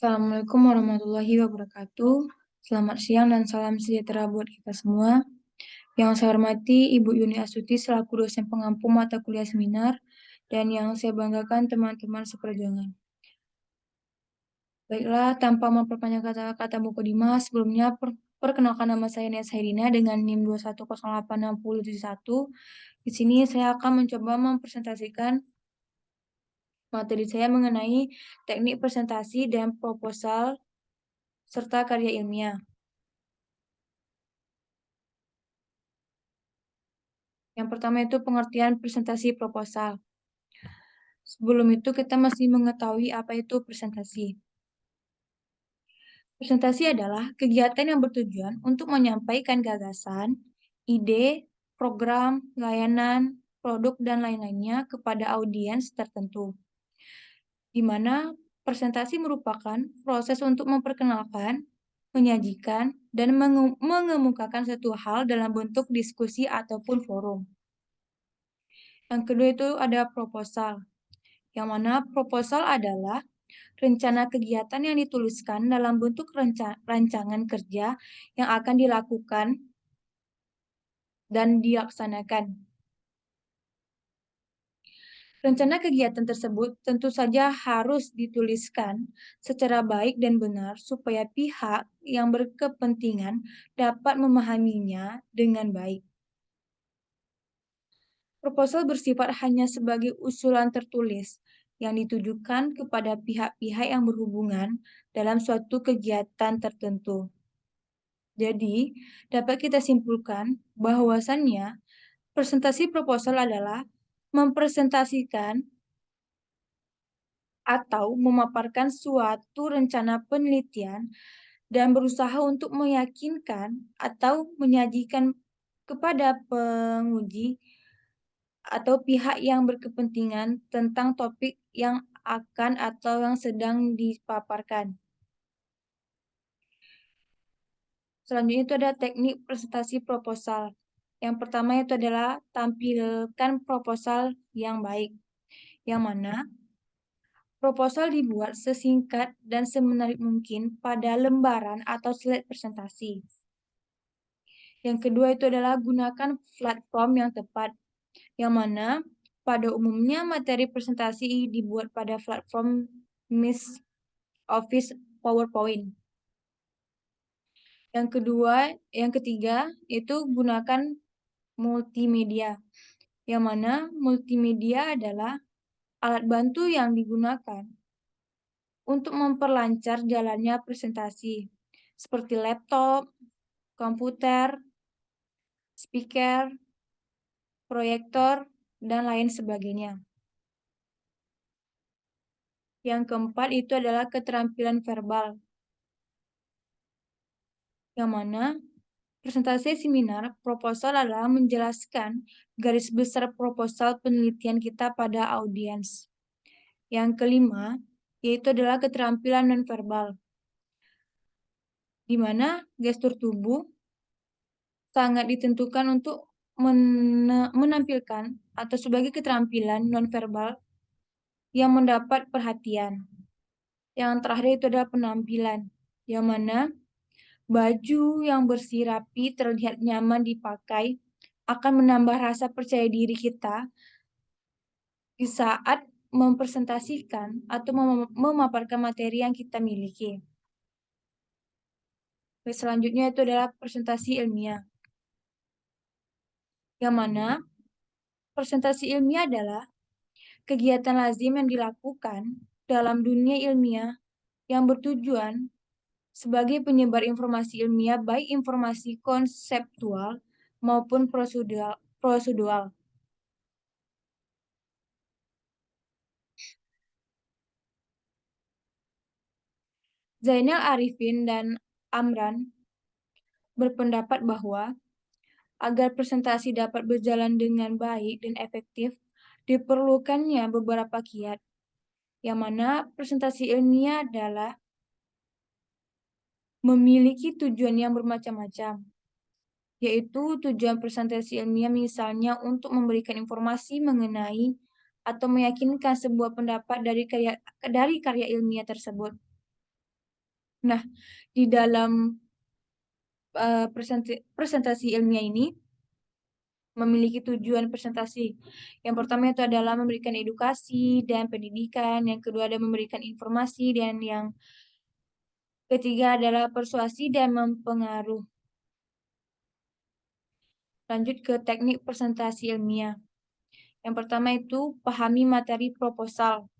Assalamualaikum warahmatullahi wabarakatuh. Selamat siang dan salam sejahtera buat kita semua. Yang saya hormati Ibu Yuni Astuti selaku dosen pengampu mata kuliah seminar dan yang saya banggakan teman-teman seperjuangan. Baiklah, tanpa memperpanjang kata-kata mukadimah, sebelumnya perkenalkan nama saya Nia Sairina dengan NIM 210866071. Di sini saya akan mencoba mempresentasikan materi saya mengenai teknik presentasi dan proposal serta karya ilmiah. Yang pertama itu pengertian presentasi proposal. Sebelum itu kita mesti mengetahui apa itu presentasi. Presentasi adalah kegiatan yang bertujuan untuk menyampaikan gagasan, ide, program, layanan, produk, dan lain-lainnya kepada audiens tertentu. Di mana presentasi merupakan proses untuk memperkenalkan, menyajikan, dan mengemukakan suatu hal dalam bentuk diskusi ataupun forum. Yang kedua itu ada proposal. Yang mana proposal adalah rencana kegiatan yang dituliskan dalam bentuk rancangan kerja yang akan dilakukan dan dilaksanakan. Rencana kegiatan tersebut tentu saja harus dituliskan secara baik dan benar supaya pihak yang berkepentingan dapat memahaminya dengan baik. Proposal bersifat hanya sebagai usulan tertulis yang ditujukan kepada pihak-pihak yang berhubungan dalam suatu kegiatan tertentu. Jadi, dapat kita simpulkan bahwasannya presentasi proposal adalah mempresentasikan atau memaparkan suatu rencana penelitian dan berusaha untuk meyakinkan atau menyajikan kepada penguji atau pihak yang berkepentingan tentang topik yang akan atau yang sedang dipaparkan. Selanjutnya itu ada teknik presentasi proposal. Yang pertama itu adalah tampilkan proposal yang baik. Yang mana proposal dibuat sesingkat dan semenarik mungkin pada lembaran atau slide presentasi. Yang kedua itu adalah gunakan platform yang tepat. Yang mana pada umumnya materi presentasi dibuat pada platform Microsoft Office PowerPoint. Yang ketiga itu gunakan multimedia. Yang mana multimedia adalah alat bantu yang digunakan untuk memperlancar jalannya presentasi, seperti laptop, komputer, speaker, proyektor, dan lain sebagainya. Yang keempat itu adalah keterampilan verbal, yang mana presentasi seminar proposal adalah menjelaskan garis besar proposal penelitian kita pada audiens. Yang kelima, yaitu adalah keterampilan nonverbal, di mana gestur tubuh sangat ditentukan untuk menampilkan atau sebagai keterampilan nonverbal yang mendapat perhatian. Yang terakhir itu adalah penampilan, yang mana baju yang bersih rapi terlihat nyaman dipakai akan menambah rasa percaya diri kita di saat mempresentasikan atau memaparkan materi yang kita miliki. Selanjutnya itu adalah presentasi ilmiah, yang mana presentasi ilmiah adalah kegiatan lazim yang dilakukan dalam dunia ilmiah yang bertujuan sebagai penyebar informasi ilmiah, baik informasi konseptual maupun prosedural. Zainal Arifin dan Amran berpendapat bahwa agar presentasi dapat berjalan dengan baik dan efektif, diperlukannya beberapa kiat, yang mana presentasi ilmiah adalah memiliki tujuan yang bermacam-macam, yaitu tujuan presentasi ilmiah misalnya untuk memberikan informasi mengenai atau meyakinkan sebuah pendapat dari karya ilmiah tersebut. Nah, di dalam presentasi ilmiah ini memiliki tujuan presentasi. Yang pertama itu adalah memberikan edukasi dan pendidikan, yang kedua adalah memberikan informasi, dan yang ketiga adalah persuasi dan mempengaruh. Lanjut ke teknik presentasi ilmiah. Yang pertama itu pahami materi proposal,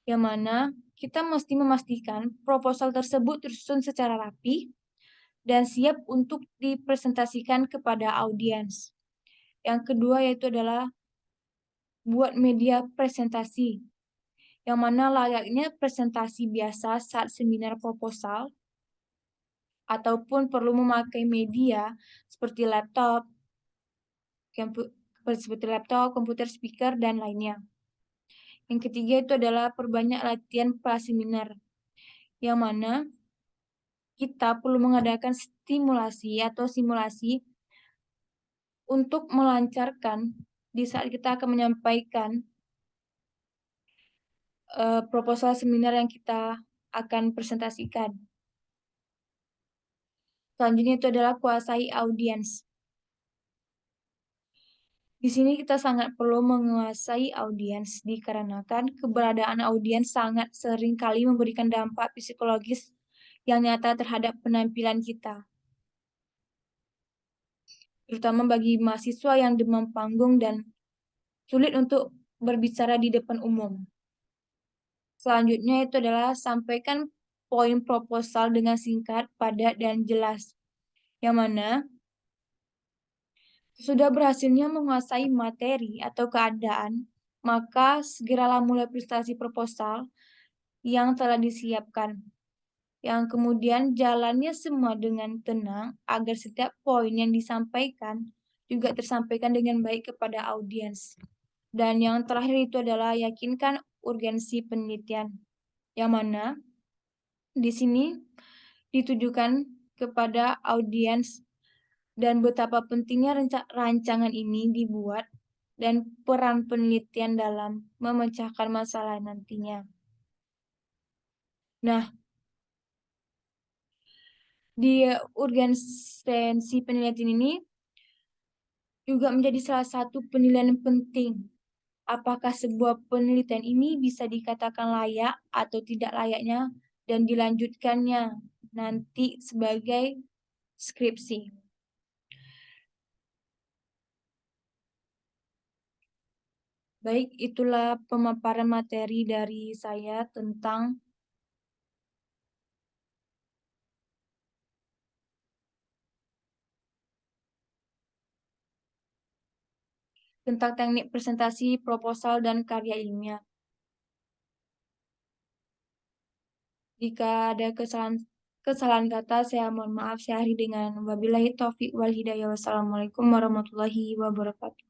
yang mana kita mesti memastikan proposal tersebut tersusun secara rapi dan siap untuk dipresentasikan kepada audiens. Yang kedua yaitu adalah buat media presentasi, yang mana layaknya presentasi biasa saat seminar proposal, ataupun perlu memakai media seperti komputer, speaker, dan lainnya. Yang ketiga itu adalah perbanyak latihan praseminar, yang mana kita perlu mengadakan stimulasi atau simulasi untuk melancarkan di saat kita akan menyampaikan proposal seminar yang kita akan presentasikan. Selanjutnya itu adalah kuasai audiens. Di sini kita sangat perlu menguasai audiens dikarenakan keberadaan audiens sangat sering kali memberikan dampak psikologis yang nyata terhadap penampilan kita, terutama bagi mahasiswa yang demam panggung dan sulit untuk berbicara di depan umum. Selanjutnya itu adalah sampaikan poin proposal dengan singkat, padat, dan jelas, yang mana sudah berhasilnya menguasai materi atau keadaan, maka segeralah mulai presentasi proposal yang telah disiapkan. Yang kemudian jalannya semua dengan tenang agar setiap poin yang disampaikan juga tersampaikan dengan baik kepada audiens. Dan yang terakhir itu adalah yakinkan urgensi penelitian, yang mana di sini ditujukan kepada audiens dan betapa pentingnya rancangan ini dibuat dan peran penelitian dalam memecahkan masalah nantinya. Nah, di urgensi penelitian ini juga menjadi salah satu penilaian penting. Apakah sebuah penelitian ini bisa dikatakan layak atau tidak layaknya dan dilanjutkannya nanti sebagai skripsi. Baik, itulah pemaparan materi dari saya tentang teknik presentasi, proposal, dan karya ilmiah. Jika ada kesalahan kata, saya mohon maaf. Saya akhiri dengan wabillahi taufiq wal hidayah. Wassalamualaikum warahmatullahi wabarakatuh.